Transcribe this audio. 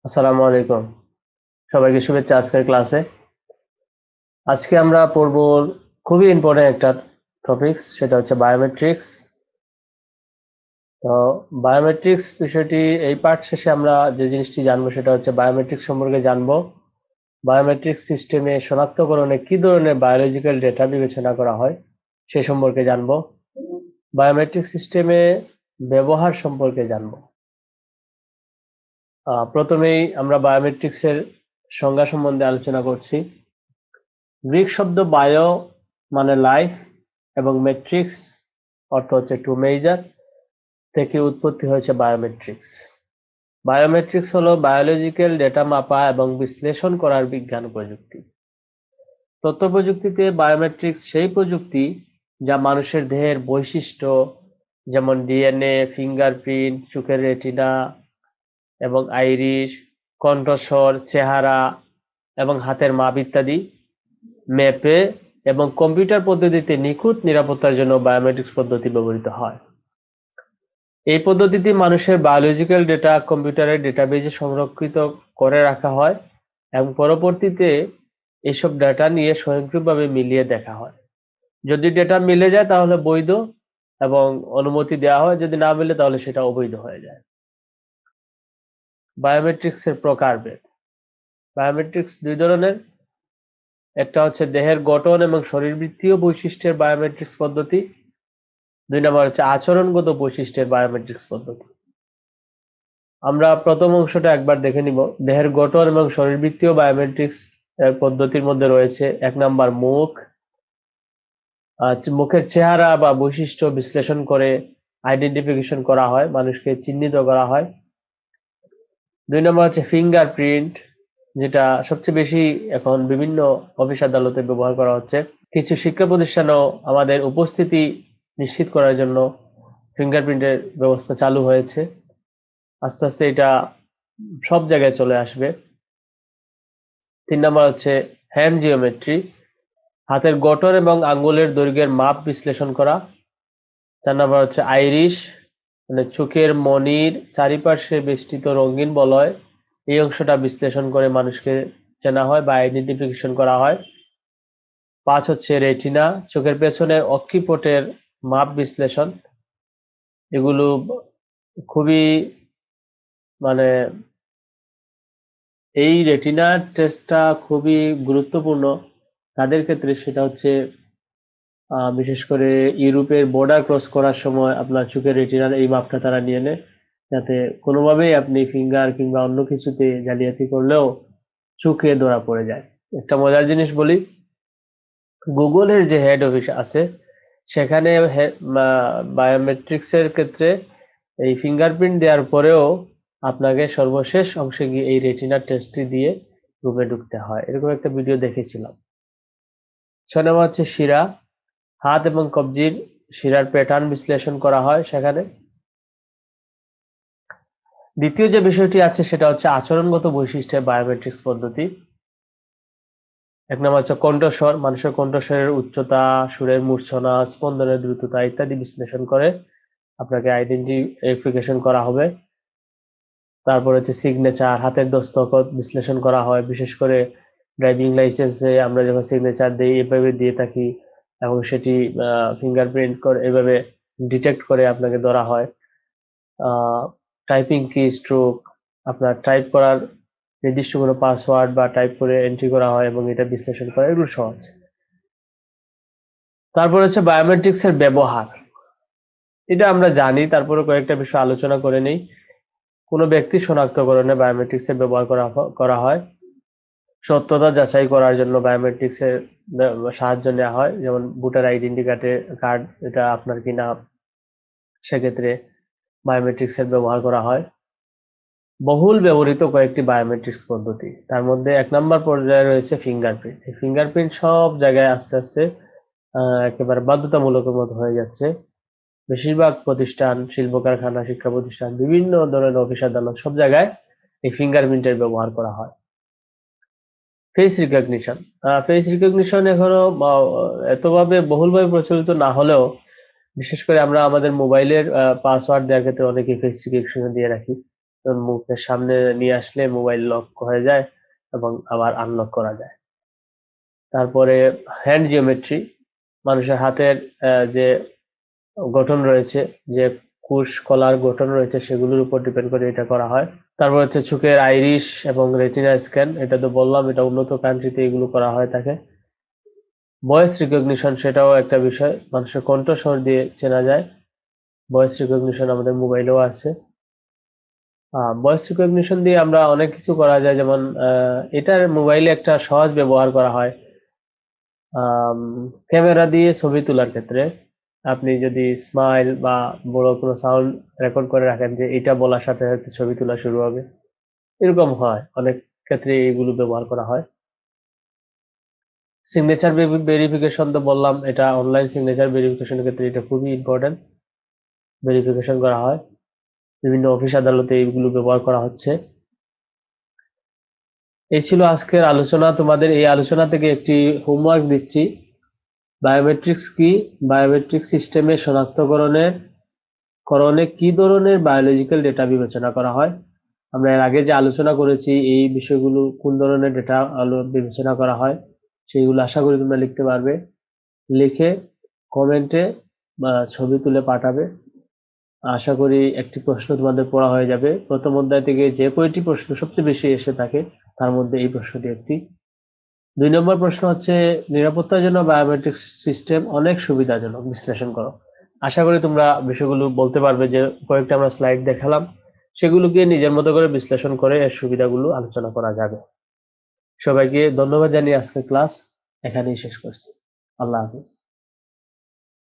আসসালামু আলাইকুম। সবাইকে শুভেচ্ছা আজকের ক্লাসে। আজকে আমরা পড়ব খুবই ইম্পর্টেন্ট একটা টপিকস, সেটা হচ্ছে বায়োমেট্রিক্স। তো বায়োমেট্রিক্স বিষয়টি এই পার্ট শেষে আমরা যে জিনিসটি জানবো সেটা হচ্ছে বায়োমেট্রিক্স সম্পর্কে জানবো। বায়োমেট্রিক্স সিস্টেমে শনাক্তকরণে কি ধরনের বায়োলজিক্যাল ডেটা বিবেচনা করা হয় সে সম্পর্কে জানবো। বায়োমেট্রিক সিস্টেমে ব্যবহার সম্পর্কে জানবো। প্রথমেই আমরা বায়োমেট্রিক্সের সংজ্ঞা সম্বন্ধে আলোচনা করছি। গ্রিক শব্দ বায়ো মানে লাইফ এবং মেট্রিক্স অর্থ হচ্ছে টু মেজার থেকে উৎপত্তি হয়েছে বায়োমেট্রিক্স। বায়োমেট্রিক্স হলো বায়োলজিক্যাল ডেটা মাপা এবং বিশ্লেষণ করার বিজ্ঞান প্রযুক্তি। তথ্য প্রযুক্তিতে বায়োমেট্রিক্স সেই প্রযুক্তি যা মানুষের দেহের বৈশিষ্ট্য যেমন ডিএনএ, ফিঙ্গারপ্রিন্ট, চোখের রেটিনা এবং আইরিশ, কণ্ঠস্বর, চেহারা এবং হাতের মাপ ইত্যাদি ম্যাপে এবং কম্পিউটার পদ্ধতিতে নিখুঁত নিরাপত্তার জন্য বায়োমেট্রিক্স পদ্ধতি ব্যবহৃত হয়। এই পদ্ধতিতে মানুষের বায়োলজিক্যাল ডেটা কম্পিউটারের ডেটাবেজে সংরক্ষিত করে রাখা হয় এবং পরবর্তীতে এসব ডেটা নিয়ে স্বয়ংক্রিয়ভাবে মিলিয়ে দেখা হয়। যদি ডেটা মিলে যায় তাহলে বৈধ এবং অনুমতি দেওয়া হয়, যদি না মিলে তাহলে সেটা অবৈধ হয়ে যায়। বায়োমেট্রিক্সের প্রকারভেদ। বায়োমেট্রিক্স দুই ধরনের। একটা হচ্ছে দেহের গঠন এবং শরীরবৃত্তীয় বৈশিষ্ট্যের বায়োমেট্রিক্স পদ্ধতি। দুই নম্বর হচ্ছে আচরণগত বৈশিষ্ট্যের বায়োমেট্রিক্স পদ্ধতি। আমরা প্রথম অংশটা একবার দেখে নিব। দেহের গঠন এবং শরীরবৃত্তীয় বায়োমেট্রিক্স পদ্ধতির মধ্যে রয়েছে এক নম্বর মুখ। মুখের চেহারা বা বৈশিষ্ট্য বিশ্লেষণ করে আইডেন্টিফিকেশন করা হয়, মানুষকে চিহ্নিত করা হয়। দুই নম্বর হচ্ছে ফিঙ্গারপ্রিন্ট, যেটা সবচেয়ে বেশি এখন বিভিন্ন অফিস আদালতে ব্যবহার করা হচ্ছে। কিছু শিক্ষা প্রতিষ্ঠানেও আমাদের উপস্থিতি নিশ্চিত করার জন্য ফিঙ্গারপ্রিন্টের ব্যবস্থা চালু হয়েছে। আস্তে আস্তে এটা সব জায়গায় চলে আসবে। তিন নম্বর হচ্ছে হ্যান্ড জিওমেট্রি, হাতের গঠন এবং আঙ্গুলের দৈর্ঘ্যের মাপ বিশ্লেষণ করা। চার নম্বর হচ্ছে আইরিশ, মানে চোখের মনির চারিপাশে বেষ্টিত রঙিন বলয়, এই অংশটা বিশ্লেষণ করে মানুষকে চেনা হয় বা আইডেন্টিফিকেশন করা হয়। পাঁচ হচ্ছে রেটিনা, চোখের পেছনের অক্ষিপটের মাপ বিশ্লেষণ। এগুলো খুবই মানে এই রেটিনা টেস্টটা খুবই গুরুত্বপূর্ণ তাদের ক্ষেত্রে। সেটা হচ্ছে বিশেষ করে ইউরোপের বর্ডার ক্রস করার সময় আপনার চোখের রেটিনার এই মাপটা তারা নিয়ে নেয়, যাতে কোনোভাবেই আপনি ফিঙ্গার কিংবা অন্য কিছুতে জালিয়াতি করলেও চোখে ধরা পড়ে যায়। একটা মজার জিনিস বলি, গুগলের যে হেড অফিস আছে সেখানে বায়োমেট্রিক্সের ক্ষেত্রে এই ফিঙ্গারপ্রিন্ট দেওয়ার পরেও আপনাকে সর্বশেষ অংশে গিয়ে এই রেটিনার টেস্টটি দিয়ে রুমে ঢুকতে হয়। এরকম একটা ভিডিও দেখেছিলাম। 6 নম্বর হচ্ছে শিরা, হাত এবং কবজির শিরার প্যাটার্ন বিশ্লেষণ করা হয় সেখানে। দ্বিতীয় যে বিষয়টি আছে সেটা হচ্ছে আচরণগত বৈশিষ্ট্যের বায়োমেট্রিক্স পদ্ধতি। এক নম্বর হচ্ছে কণ্ঠস্বর, মানুষের কণ্ঠস্বরের উচ্চতা, সুরের মূর্ছনা, স্পন্দনের দ্রুততা ইত্যাদি বিশ্লেষণ করে আপনাকে আইডেন্টিফিকেশন করা হবে। তারপর হচ্ছে সিগনেচার, হাতের দস্তখত বিশ্লেষণ করা হয়, বিশেষ করে ড্রাইভিং লাইসেন্সে আমরা যখন সিগনেচার দিই এভাবে দিয়ে থাকি এবং সেটি ফিঙ্গারপ্রিন্ট করে এভাবে ডিটেক্ট করে আপনাকে ধরা হয়। টাইপিং কি স্ট্রোক, আপনার টাইপ করার নির্দিষ্ট কোনো পাসওয়ার্ড বা টাইপ করে এন্ট্রি করা হয় এবং এটা বিশ্লেষণ করা, এগুলো সহজ। তারপর হচ্ছে বায়োমেট্রিক্স এর ব্যবহার। এটা আমরা জানি, তারপরে কয়েকটা বিষয় আলোচনা করে নেই। কোনো ব্যক্তি শনাক্তকরণে বায়োমেট্রিক্স এর ব্যবহার করা হয়। সত্যতা যাচাই করার জন্য বায়োমেট্রিক্স এর সাহায্য নেওয়া হয়, যেমন ভোটার আইডেন্টি কার্ড এটা আপনার কিনা, সেক্ষেত্রে বায়োমেট্রিক্স এর ব্যবহার করা হয়। বহুল ব্যবহৃত কয়েকটি বায়োমেট্রিক্স পদ্ধতি, তার মধ্যে এক নম্বর পর্যায়ে রয়েছে ফিঙ্গারপ্রিন্ট। এই ফিঙ্গারপ্রিন্ট সব জায়গায় আস্তে আস্তে একেবারে বাধ্যতামূলকের মতো হয়ে যাচ্ছে। বেশিরভাগ প্রতিষ্ঠান, শিল্প কারখানা, শিক্ষা প্রতিষ্ঠান, বিভিন্ন ধরনের অফিস আদালত সব জায়গায় এই ফিঙ্গারপ্রিন্টের ব্যবহার করা হয়। Face recognition. ফেস রিকগনিশন এখনো এতভাবে বহুলভাবে প্রচলিত না হলেও, বিশেষ করে আমরা আমাদের মোবাইলের পাসওয়ার্ড দেওয়ার ক্ষেত্রে অনেকে ফেস রিকগনিশন দিয়ে রাখি। মুখের সামনে নিয়ে আসলে মোবাইল লক হয়ে যায় এবং আবার আনলক করা যায়। তারপরে হ্যান্ড জিওমেট্রি, মানুষের হাতের যে গঠন রয়েছে, যে কুশ কলার গঠন রয়েছে সেগুলোর উপর ডিপেন্ড করে এটা করা হয়। তারপর হচ্ছে চোখের আইরিশ এবং রেটিনা স্ক্যান, এটা তো বললাম, এটা উন্নত কান্ট্রিতে এগুলো করা হয় থাকে। ভয়েস রিকগনিশন, সেটাও একটা বিষয়, মানুষের কণ্ঠস্বর দিয়ে চেনা যায়। ভয়েস রিকগনিশন আমাদের মোবাইলেও আছে। ভয়েস রিকগনিশন দিয়ে আমরা অনেক কিছু করা যায়, যেমন এটার মোবাইলে একটা সহজ ব্যবহার করা হয়। ক্যামেরা দিয়ে ছবি তোলার ক্ষেত্রে আপনি যদি স্মাইল বা বড় কোনো সাউন্ড রেকর্ড করে রাখেন যে এটা বলার সাথে সাথে ছবি তোলা শুরু হবে, এরকম হয় অনেক ক্ষেত্রে, এগুলো ব্যবহার করা হয়। সিগনেচার ভেরিফিকেশন তো বললাম, এটা অনলাইন সিগনেচার ভেরিফিকেশনের ক্ষেত্রে এটা খুবই ইম্পর্টেন্ট, ভেরিফিকেশন করা হয়। বিভিন্ন অফিস আদালতে এইগুলো ব্যবহার করা হচ্ছে। এই ছিল আজকের আলোচনা। তোমাদের এই আলোচনা থেকে একটি হোমওয়ার্ক দিচ্ছি। বায়োমেট্রিক্স কি? বায়োমেট্রিক সিস্টেমে শনাক্তকরণে কি ধরনের বায়োলজিক্যাল ডেটা বিবেচনা করা হয়? আমরা এর আগে যে আলোচনা করেছি এই বিষয়গুলো, কোন ধরনের ডেটা বিবেচনা করা হয় সেইগুলো আশা করি তোমরা লিখতে পারবে। লিখে কমেন্টে বা ছবি তুলে পাঠাবে। আশা করি একটি প্রশ্ন তোমাদের পড়া হয়ে যাবে। প্রথম অধ্যায় থেকে যে কয়টি প্রশ্ন সবচেয়ে বেশি এসে থাকে তার মধ্যে এই প্রশ্নটি একটি। 2 নম্বর প্রশ্ন হচ্ছে, নিরাপত্তার জন্য বায়োমেট্রিক সিস্টেম অনেক সুবিধাজনক, বিশ্লেষণ করো। আশা করি তোমরা বিষয়গুলো বলতে পারবে, যে কয়েকটা আমরা স্লাইড দেখালাম সেগুলোকে নিজের মতো করে বিশ্লেষণ করে এর সুবিধাগুলো আলোচনা করা যাবে। সবাইকে ধন্যবাদ জানিয়ে আজকের ক্লাস এখানেই শেষ করছি। আল্লাহ হাফেজ।